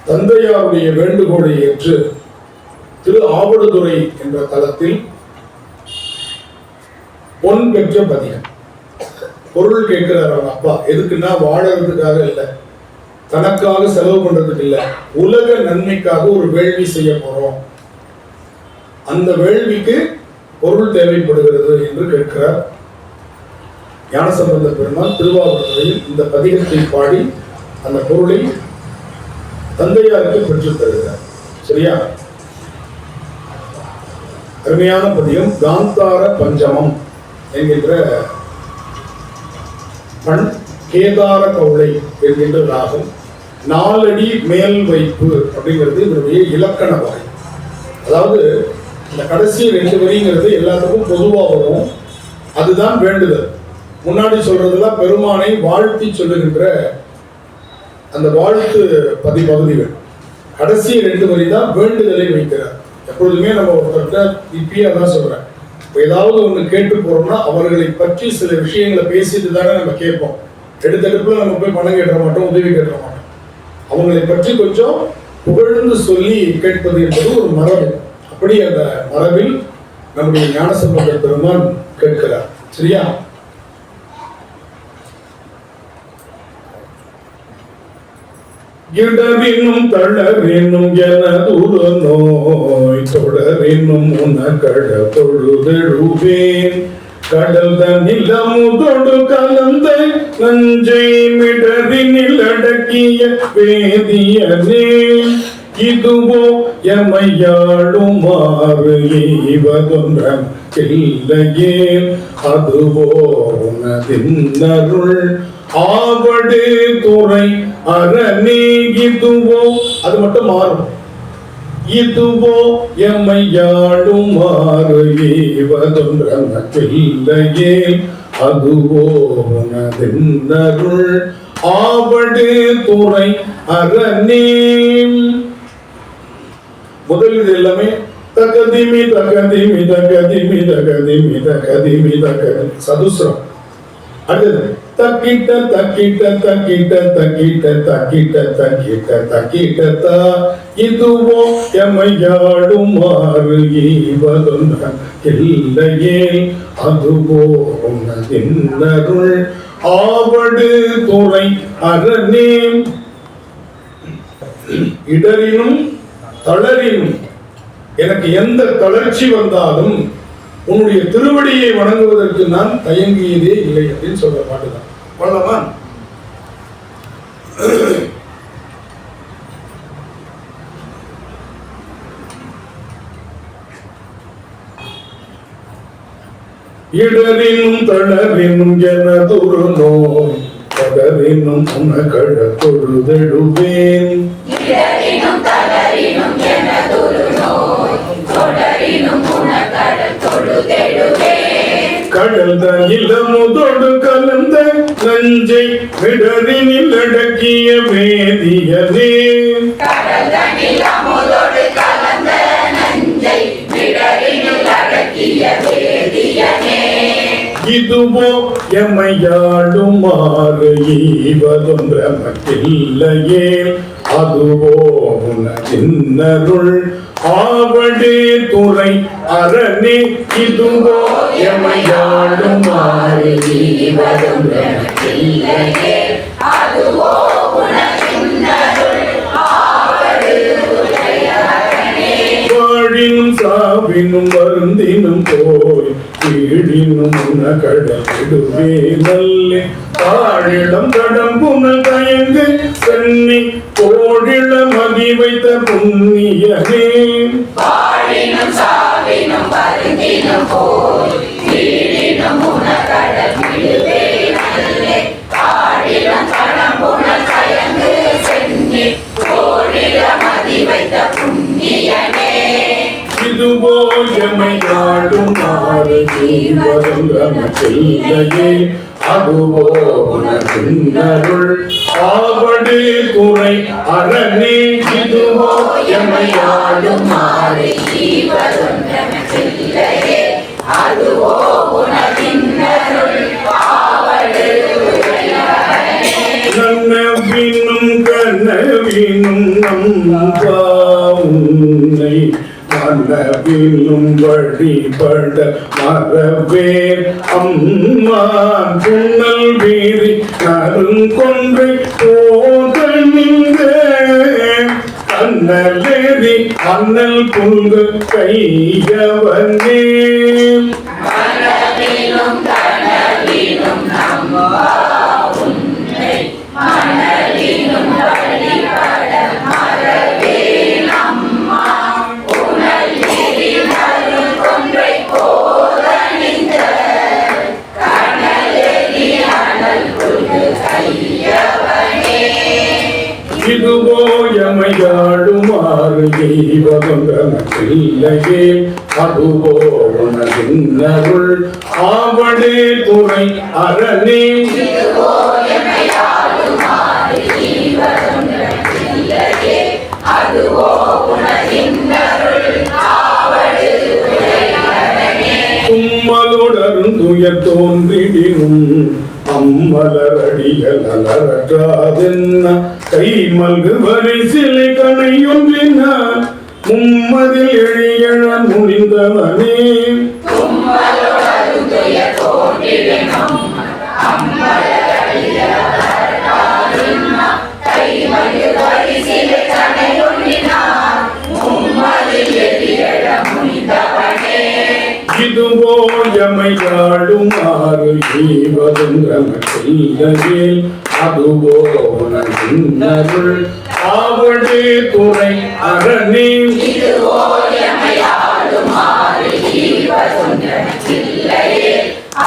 தந்தையாருடைய வேண்டுகோளை ஏற்று திரு ஆவடுதுறை என்ற தளத்தில் பொன் பெற்ற பதிகம். பொருள் கேட்கிறார் அவங்க அப்பா. எதுக்குன்னா வாழறதுக்காக இல்லை, தனக்காக செலவு பண்றதுக்கு இல்லை, உலக நன்மைக்காக ஒரு வேள்வி செய்ய போறோம், அந்த வேள்விக்கு பொருள் தேவைப்படுகிறது என்று கேட்கிறார். ஞானசம்பந்த பெருமாள் திருவாவூரில் இந்த பதிகத்தை பாடி அந்த பொருளை தந்தையாருக்கு பெற்றுத் தருகிறார். சரியா? அருமையான பதிகம். காந்தார பஞ்சமம் என்கின்ற பண், கேதார கவுளை என்கின்ற ராகம், 4 அடி மேல் வைப்பு அப்படிங்கிறது இதனுடைய இலக்கண வகை. அதாவது இந்த கடைசி 2 வரிங்கிறது எல்லாத்துக்கும் பொதுவாக வரும். அதுதான் வேண்டுதல். முன்னாடி சொல்றதுலாம் பெருமானை வாழ்த்தி சொல்லுகின்ற அந்த வாழ்த்து பகுதிகள். கடைசி 2 வரி தான் வேண்டுதலை வைக்கிறார். எப்பொழுதுமே நம்ம ஒருத்தர்கிட்ட இப்பயே அதான் சொல்றேன், ஏதாவது ஒன்று கேட்டு போறோம்னா அவர்களை பற்றி சில விஷயங்களை பேசிட்டு தானே நம்ம கேட்போம். எடுத்தடுப்புல நம்ம போய் பணம் கேட்ட மாட்டோம், உதவி கேட்ட மாட்டோம். அவங்களை பற்றி கொஞ்சம் புகழ்ந்து சொல்லி கேட்பது என்பது ஒரு மரபு. அப்படி அந்த மரபில் நம்முடைய ஞானசம்பந்த பெருமான் கேட்கிறார். சரியா? இடரினும் தளரினும் எனதுரு நோய் தொடரினும் உனக்கட தொழுதெழுவேன் கடல் தன்னில் அமுதொடு கலந்த நஞ்சை மிடரினில் அடக்கிய வேதியனே இதுவோ எமையாளுமாறு ஈவதொன்றம் இல்லையே அதுவோ உனதின்னருள் ஆவடு துறை அரணே இதுவோ, அது மட்டும் மாறும். இதுவோ எம்மையாளுமாறு ஈவதொன்றமக்கில்லையே அதுவோ உனதின்னருள் ஆவடு துறை அரணே. முதலில் எல்லாமே தகதிமி தகதிமி தகதிமி தகதிமி தகதிமி தகதி சதுஸ்ரம். அடுத்தது தக்கிட்ட தக்கிட்ட தக்கிட்ட தக்கிட்ட தக்கிட்ட தக்கிட்ட தக்கிட்ட தா இதுவோ எமையாளுமாறு ஈவதொன்றம் இல்லையே அதுவோ உனதின்னருள் ஆவடு துறை அரணே. இடரினும் தளரினும் எனக்கு எந்த தளர்ச்சி வந்தாலும் உன்னுடைய திருவடியை வணங்குவதற்கு நான் தயங்கியதே இல்லை அப்படின்னு சொல்ற பாட்டுதான். பண்ணலாமா? இடரினும் தளரினும் எனதொரு நோய் தொடரினும் உனக்கட தொழுதெழுவேன் கடல் தன்னில் அமுதொடு கலந்த நஞ்சை மிடரினில் அடக்கிய வேதியனே இதுவோ எமையாளுமாறு ஈவதொன்றமக்கில்லையே அதுவோ உனதின்னருள் ஆவடு துறை அரணே இதுவோ எமையாளுமாறு ஈவதொன்றமக்கில்லையே அதுவோ உனதின்னருள் ஆவடு துறை அரணே. வாழினும் சாவினும் வருந்தினும் போய் கீழினும் உனக்கட விடுவே நல்லே தாழிடம் தடம் புனல் தயங்கு சென்னி கோழிள மதி வைத்த புண்ணியனே வாழினும் சாவினும் வருந்தினும் போய் கீழினும் உனக்கட விடுவே நல்லே தாழிடம் தடம் புனல் தயங்கு சென்னி கோழிள மதி வைத்த புண்ணியனே இதுவோ எமையாளுமாறு ஈவதொன்றமக்கில்லையே அதுவோ உனதின்னருள் ஆவடு துறை அரணே இதுவோ எமையாளுமாறு ஈவதொன்றமக்கில்லையே அதுவோ உனதின்னருள் ஆவடு துறை அரணே. நன்னவினும் கண்ண கனவினும் நம்பா உன்னை மனவிலும் வழிபட மரவேர் அம்மான் புன்னல் வீரி நறுங்கொன்றை போதனிந்த அண்ணலேறி அண்ணல் புல்கு கையவனே மனவிலும் கனவிலும் நம்பா உன்னை மனவிலும் வழிபட மரவேல் அம்மா புனல் வீரி நறுங்கொன்றை போதனிந்த கனலெறி அனல் புல்கு கையவனே. இதுவோ எமையாடுமாறு தெய்வதொன்றமையில்லையே அதுவோ உனதின்னருள் ஆவடே துறை அரணே. இதுவோ எமையாடுமாறு தெய்வதொன்றமையில்லையே அதுவோ உனதின்னருள் ஆவடு துறை அரணே. தும்மலுடரும் துயர் தோன்றிடினும் அம்மலரடிகள் அலரற்றாதென்ன கை மல்கு வரை சிலை கணையொன்றினார் மும்மதில் எழியழ முடிந்தவனே. தும்மலுடரும் துயர் தோன்றிடினும் அம்மலரடிகள் அலரற்றாதென்ன கை மல்கு வரை சிலை கணையொன்றினார் மும்மதில் எழியழ முடிந்தவனே. இதுவோ எமையாடுமாறு ஜீவதொன்றமையில்லையே அதுவோ உனதின்னருள் ஆவடே துறை அரணே. இதுவோ எமையாடுமாறு ஜீவதொன்றமையில்லையே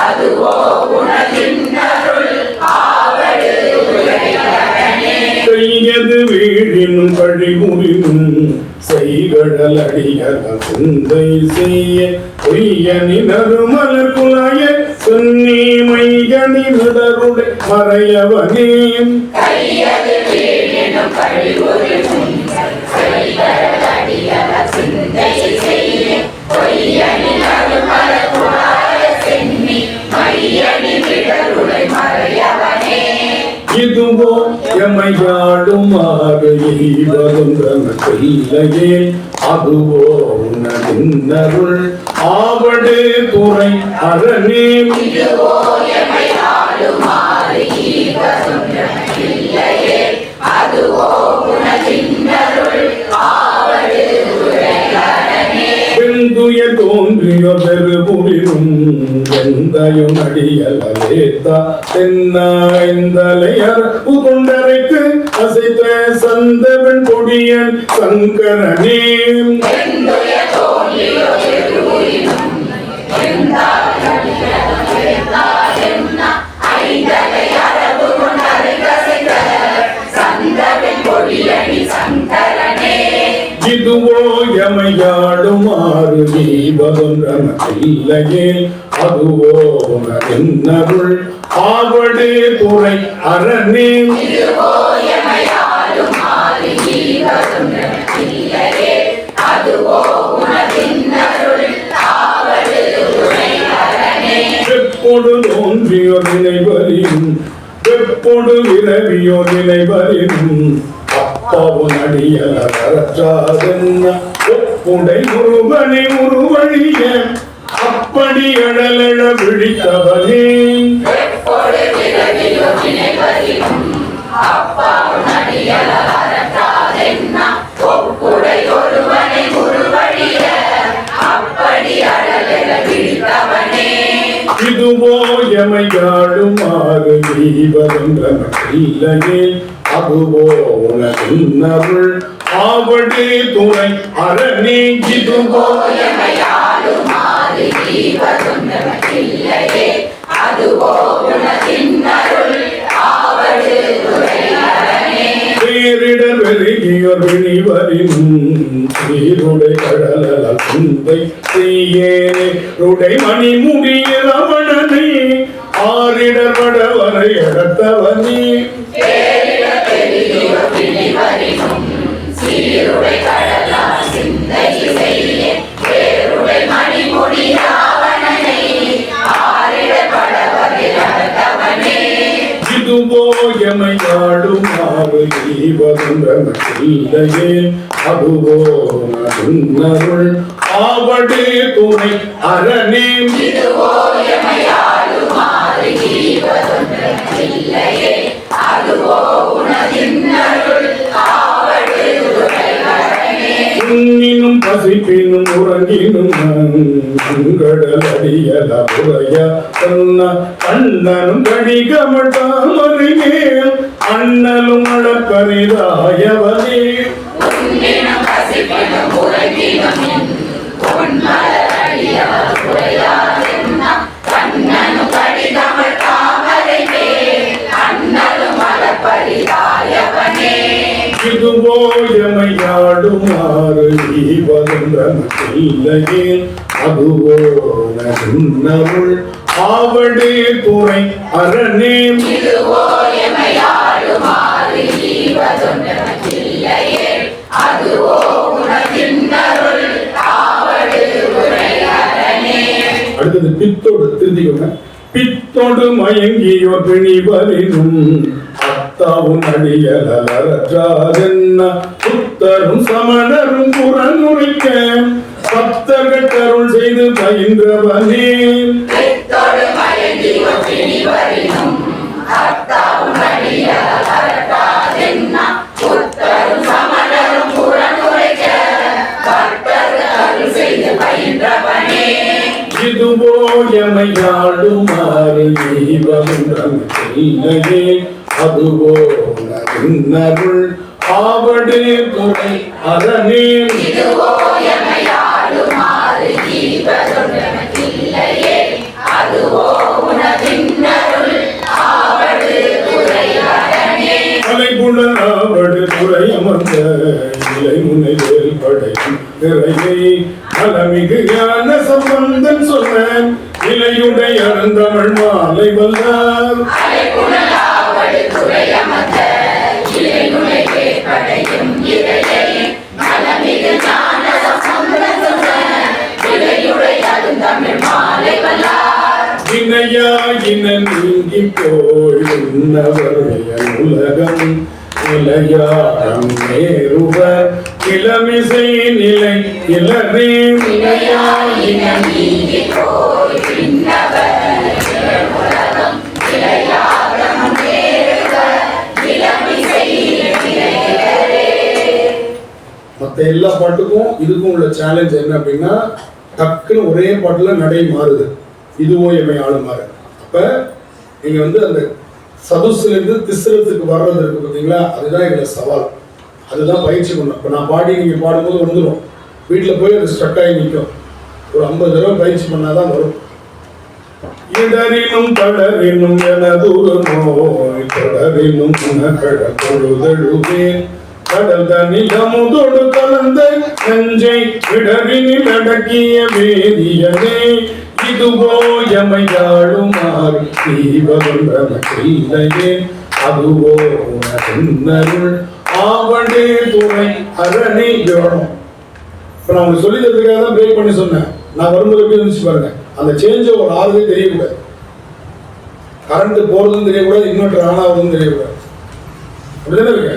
அதுவோ உனதின்னருள் ஆவடு துறை அரணே. கையது வீழினும் கழிமுறினும் செய்கடல் அடியல சிந்தை செய்ய பொய்யனி நறுமலர் குலாய சொன்னி மையணி நடருடை மறையவனே. கையது வீழினும் கழிவுறினும் செய்கடல் அடியல சிந்தை செய்ய பொய்யனி நறுமலர் குலாய சென்னி மையணி நடருடை மறையவனே. இதுவோ எமையாடுமாறு ஈவதொன்றமையில்லையே அதுவோ உனதின்னருள் ஆவடே துறை அரணே. இதுவோ எமையாடுமாறு ஈவதொன்றமையில்லையே அதுவோ உனதின்னருள் ஆவடு துறை அரணே. வெந்துய தோன்றிய பெருபுரினும் வெந்தயும் அடியலேத்தா தென்னாய்ந்தலையர் புகொண்டரைக்கு அசைத்த சந்தவன் கொடியன் சங்கரனே. வெந்துய தோன்றிய பெருபுரினும் வெந்தாயடியலேத்தாதென்ன ஐந்தலையர் புகொண்டரைக்கு அசைத்த சந்தவன் கொடியன் சங்கரனே. இதுவோ எமையாடுமாறு ஜீவதொன்றமையில்லையே அதுவோ உனதின்னருள் ஆவடே துறை அரணே. இதுவோ எமையாடுமாறு ஜீவதொன்றமையில்லையே அதுவோ உனதின்னருள் ஆவடு துறை அரணே. வெப்பொடு தோன்றியோர் நினைவரினும் வெப்பொடு விரவியோர் நினைவரினும் அப்பாவும் அடியலறற்றாதென்ன ஒப்புடை முருகனை முருவழிய அப்படி அழலழ விழித்தவனே. வெப்பொடு விரவியோர் நினைவரினும் அப்பாவும் அடியலறற்றாதென்ன ஒப்புடை ஒருவனை முருவழிய அப்படி அழலழ விழித்தவனே. இதுவோ எமையாடுமாறு ஜீவதொன்றமையில்லையே அதுவோ உனதின்னருள் ஆவடே துறை அரணே. இதுவோ எமையாடுமாறு ஜீவதொன்றமையில்லையே அதுவோ உனதின்னருள் ஆவடு துறை அரணே. பேரிடர் வெறுகியோர் விழிவரினும் சீருடை கடலல குந்தை செய்யேனே ருடை மணி முடிய ரமணனே ஆரிடர் வடவரை எடுத்தவனே. பேரிடர் வெறுகியோர் விழிவரினும் சீருடை கடலால் சிந்தை செய்ய பேருடை மணிமுடி ராவணனை ஆரிடர் வடவரை அடுத்தவனே. இதுவோ எமையாடுமாறு மாறு ஈவதொன்றமக்கில்லையே அதுவோ நன்னருள் ஆவடு துணை அரணே இதுவோ எமையாளுமாறு ஈவதொன்றமக்கில்லையே அதுவோ உனதின்னருள் ஆவடு துணை அரணே உண்ணினும் பசிப்பினும் உறங்கினும் கடல் அடியல புறைய சொன்ன அண்ணனும் கணிகமள் தாமரைமேல் அண்ணலும் அளப்பரிதாயவனே உன்னினும் பசிப்பினும் உறங்கினும் பொன்மலர் அடியவர் புரையாதென்ன கண்ணனும் கடிதமிழ் தாமரை மேல் அண்ணலும் அளப்பரிதாயவனே இதுவோ எமையாடுமாறு ஈவதொன்றமக்கில்லையே அதுவோ நன்னருள் ஆவடு துணை அரணே இதுவோ எமையாளுமாறு ஈவதொன்றமக்கில்லையே அதுவோ உனதின்னருள் ஆவடு துணை அரணே. அடுத்தது பித்தோடு திருந்திக்கோங்க. பித்தோடு மயங்கியோர் பிணிவரினும் அத்தாவும் அடியலற்றென்ன புத்தரும் சமணரும் புறனுரைக்க பக்தர்கள் கருள் செய்து பயின்றவனே பித்தோடு மயங்கியோர் பிணிவரினும் அத்தாவும் அடியலற்றென்ன புத்தரும் சமணரும் புறனுரைக்க பக்தர்கள் கருள் செய்து பயின்றவனே இதுவோ எமையாடுமாறு ஈவதொன்றமக்கில்லையே அதுவோ நன்னருள் ஆவடு துணை அரணே இதுவோ எமையாளுமாறு ஈவதொன்றமக்கில்லையே அதுவோ உனதின்னருள் ஆவடு துணை அரணே அலைகுணர் ஆவடு துறை அமர்ந்த இலை முனைவேல் படையும் நிறையை அலமிகு ஞான சம்பந்தன் சொன்ன இலையுடைய அருந்தமிழ் மாலை வல்லார் அலைகுணலாவடு துறையமர்ந்த இலைநுனை வேற்படையும் இறையை நலமிகு ஞான சம்பந்தன் சொன்ன இலையுடைய அருந்தமிழ் மாலை வல்லார் இணையாயின நீங்கி போய் உன்னவரைய உலகம் இளையாடம் நேருவர் இளமிசை நிலை இளரே இணையாயின நீங்கி போய் விண்ணவர் உலகம் இளையாகம் நேருவர் இளமிசை நிலையிலரே. மற்ற எல்லா பாட்டுக்கும் இதுக்கும் உள்ள சேலஞ்ச் என்ன அப்படின்னா டக்குன்னு ஒரே பாட்டுல நடை மாறுது. இதுவோ எமை ஆளுமாறு. அப்ப நீங்க வந்து அந்த சதுசுல இருந்து திஸ்ரத்துக்கு வர்றது இருக்கு பார்த்தீங்களா, அதுதான் எங்களை சவால். அதுதான் பயிற்சி பண்ணணும். இப்போ நான் பாடி நீங்க பாடும்போது வந்துடும், வீட்டில் போய் அது ஸ்ட்ரக் ஆகி நிற்கும். ஒரு 50 தடவை பயிற்சி பண்ணாதான் வரும். இடரினும் கடரினும் எனதூர நோய் தொடரினும் உனக்கட பொழுதழுவேன் கடல் தனில் அமுதோடு கலந்த நெஞ்சை இடரினில் அடக்கிய வேதியனே இதுவோ எமையாளுமாறு ஈவதொன்றமக்கில்லையே அதுவோ நன்னருள் ஆவடு துணை அரணே. வேணும். இப்போ நான் உங்களுக்கு சொல்லி தரதுக்காக தான் பிரேக் பண்ணி சொன்னேன். நான் வரும்போது எப்படி இருந்துச்சு பாருங்க. அந்த சேஞ்சை ஒரு ஆறுதே தெரியக்கூடாது, கரண்ட் போறதும் தெரியக்கூடாது, இன்வெர்டர் ஆன் ஆகுதுன்னு தெரியக்கூடாது. அப்படிதானே இருக்கு.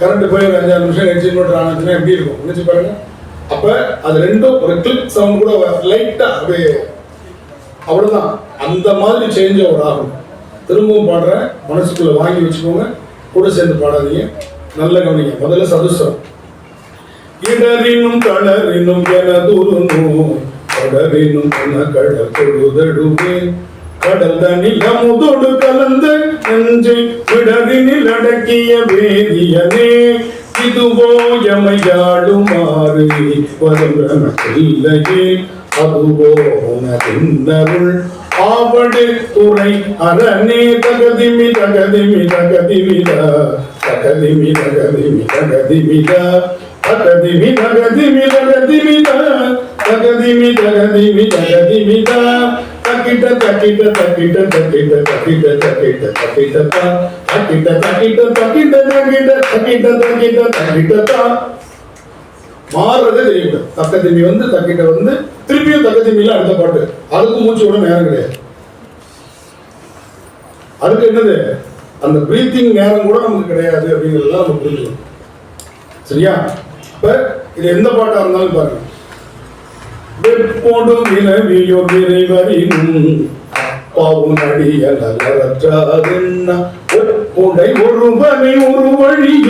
கரண்ட் போய் ஒரு 5-6 நிமிஷம் கழிச்சு இன்வெர்டர் ஆன் ஆச்சுன்னா எப்படி இருக்கும் நினைச்சு பாருங்க. அப்ப அது ரெண்டும் ஒரு கிளிக் சவுண்ட் கூட லைட்டா அப்படியே அவ்வளவுதான். அந்த மாதிரி சேஞ்ச் ஒரு ஆகும். திரும்பவும் பாடுறேன், மனசுக்குள்ள வாங்கி வச்சுக்கோங்க, கூட சேர்ந்து பாடாதீங்க, நல்ல கவனிங்க. முதல்ல சதுசம். இடரினும் கடரினும் எனதுருநோ கடரினும் கட தொழுதடுவே கடல் தனில் அமுதோடு கலந்த நெஞ்சை விடரினில் அடக்கிய வேதியனே இதுவோ எமையாளுமாறு ஈவதொன்றமக்கில்லையே அதுவோ நன்னருள் ஆவடு துறை அரணே தகதிமி தகதிமி தகதிமித தகதிமி தகதிமி தகதிமித தகதிமி தகதிமி தகதிமித தகதிமி தகதிமி தகதிமித தக்கிட்ட தக்கிட்ட தக்கிட்ட தக்கிட்ட தக்கிட்ட தக்கிட்ட தக்கிட்ட தக்கிட்ட தக்கிட்ட தக்கிட்ட தக்கிட்ட தக்கிட்ட தக்கிட்ட தக்கிட்ட மாறுறதே தெரியல. தக்கதிமி வந்து தக்கிட்ட வந்து திருப்பியும் தக்கதிமியில அடுத்த பாட்டு. அதுக்கு மூச்சு விட நேரம் கிடையாது. அதுக்கு என்னது அந்த பிரீத்திங் நேரம் கூட நமக்கு கிடையாது அப்படிங்கிறத நம்ம புரிஞ்சுக்கணும். சரியா? இப்ப இது எந்த பாட்டா இருந்தாலும் பாருங்க. வெப்போடும் விளைவியோர் விரைவரினும் பாவும் அடியலற்றதென்ன ஒப்புடை ஒருவனை ஒரு வழிய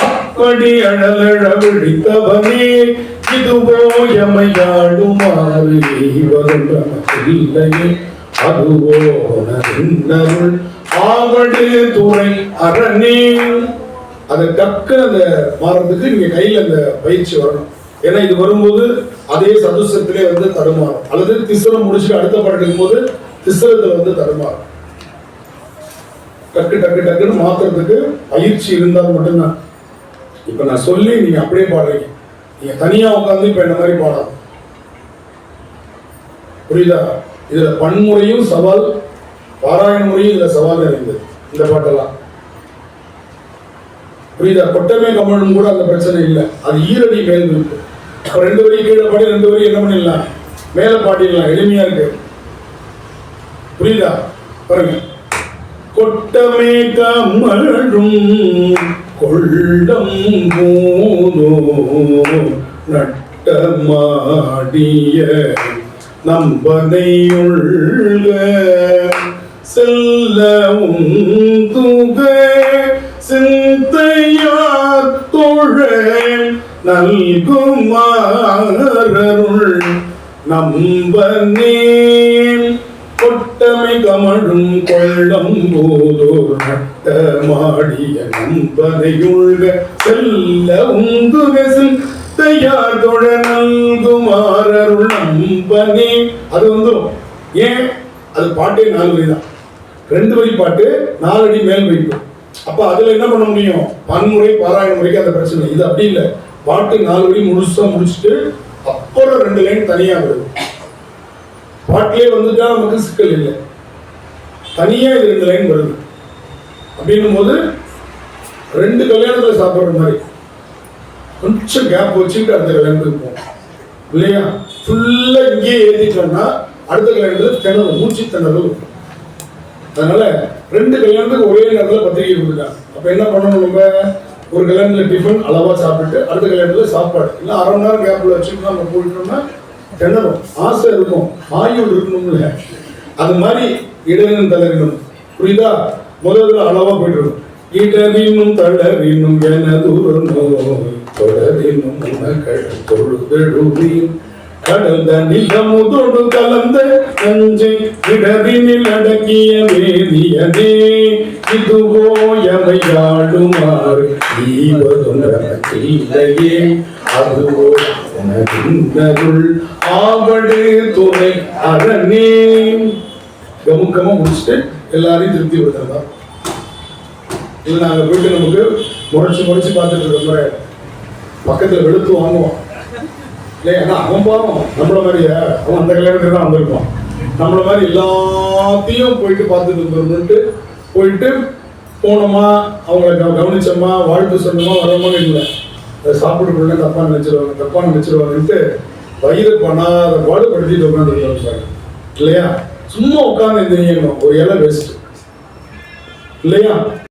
அப்படி அழலழ விழித்தவனே இதுவோ எமையாடுமாறு இல்லையே அதுவோ நருள் ஆவடு துறை அரணே. அதை டக்கு அந்த மாறதுக்கு நீங்க கையில அந்த பயிற்சி வரணும். ஏன்னா இது வரும்போது அதே சதுசத்திலே வந்து தடுமாறும், அல்லது திசரம் முடிச்சுட்டு அடுத்த பாட்டு எடுக்கும்போது திசரத்துல வந்து தடுமாறும். டக்கு டக்கு டக்குன்னு மாத்துறதுக்கு பயிற்சி இருந்தால் மட்டும்தான். இப்ப நான் சொல்லி நீங்க அப்படியே பாடுறீங்க. நீங்க தனியா உட்காந்து இப்ப என்ன மாதிரி பாடலாம். புரியுதா? இதுல பன்முறையும் சவால், பாராயண முறையும் இதுல சவால் இருந்தது இந்த பாட்டெல்லாம். புரியுதா? கொட்டமே கமலும் கூட அந்த பிரச்சனை இல்லை. அது ஈரடி மேல் இருக்கு. ரெண்டு வரி கீழே பாடி ரெண்டு வரி என்ன பண்ணிடலாம், மேல பாடிடலாம். எளிமையா இருக்கு. புரியுதா? பாருங்க. கொட்டமே கமழும் கொள்டம் போதோ நட்டமாடிய நம்பனையுள்ள செல்லவும் துக சிந்தையார் தோழ நல்குமாரருள் நம்பனே. கொட்டமை கமழும் கொள்ளம் போதோர் நட்டமாடிய நம்பனையுள்க செல்ல உந்துக சிந்தையார் தோழ நல்குமாரருள் நம்பனே. அது வந்துடும். ஏன்? அது பாட்டே 4 வரி தான். 2 வரி பாட்டு 4 அடி மேல் வைப்பு. அப்ப அதுல என்ன பண்ண முடியும்? பன்முறை பாராயண முறைக்கு அந்த பிரச்சனை. இது அப்படி இல்லை. பாட்டு 4 வரி முழுசா முடிச்சுட்டு அப்புறம் 2 லைன் தனியா வருது. பாட்டிலே வந்துட்டா நமக்கு சிக்கல் இல்லை. தனியா இது 2 லைன் வருது. அப்படின்னும் போது 2 கல்யாணத்துல சாப்பிடுற மாதிரி கொஞ்சம் கேப் வச்சுட்டு அடுத்த கல்யாணத்துக்கு போகும் இல்லையா? ஃபுல்லா இங்கேயே ஏற்றிட்டோம்னா அடுத்த கல்யாணத்துல திணறும், மூச்சு திணறும். அதனால 2 கல்யாணத்துக்கு ஒரே நேரத்தில் பத்திரிகை கொடுத்துட்டாங்க. அப்ப என்ன பண்ணணும்? நம்ம ஒரு கல்யாணத்துல டிஃபன் அளவா சாப்பிட்டு அடுத்த கல்யாணத்துல சாப்பாடு இல்லை 1/2 மணி நேரம் கேப்ல வச்சுட்டு நம்ம போயிட்டோம்னா திணறும். ஆசை இருக்கும், ஆயுள் இருக்கணும்ல. அது மாதிரி இடனும் தளரினும். புரியுதா? முதல்ல அளவா போயிட்டு இருக்கும். இடரினும் தளரினும் எனதுரு நோய் தொடரினும் தொழுதெழுவீன் கடல் தனிலமுதோடு கலந்த நஞ்சை இடரினில் அடக்கிய வேதியனே இதுவோ எமையாடுமாறு ஈவதுனக்கில்லையே அதுவோ உனதுள் ஆவடு துணை அரணே. கமுக்கமா முடிச்சுட்டு எல்லாரையும் திருப்தி விடுறதா இல்லை. நாங்கள் போயிட்டு நமக்கு முறைச்சு பார்த்துட்டு இருக்கிற பக்கத்தில் வெளுத்து வாங்குவோம் இல்லை. ஏன்னா அவன் பாவம் நம்மள மாதிரியா, அவன் அந்த கல்யாணத்துக்கு தான் வந்திருப்பான். நம்மள மாதிரி எல்லாத்தையும் போயிட்டு பார்த்துட்டு வந்துட்டு போயிட்டு போனோமா, அவங்களை கவனிச்சோமா, வாழ்த்து சொன்னோமா, வரமா இல்லை. அதை சாப்பிட்டுக்குள்ள தப்பா நினைச்சிருவாங்கன்ட்டு வயிறு பண்ணாத பாடுபடுத்திட்டு உட்காந்துருக்காங்க இல்லையா? சும்மா உட்காந்து எந்திரிக்கணும், ஒரு இலை வேஸ்ட் இல்லையா?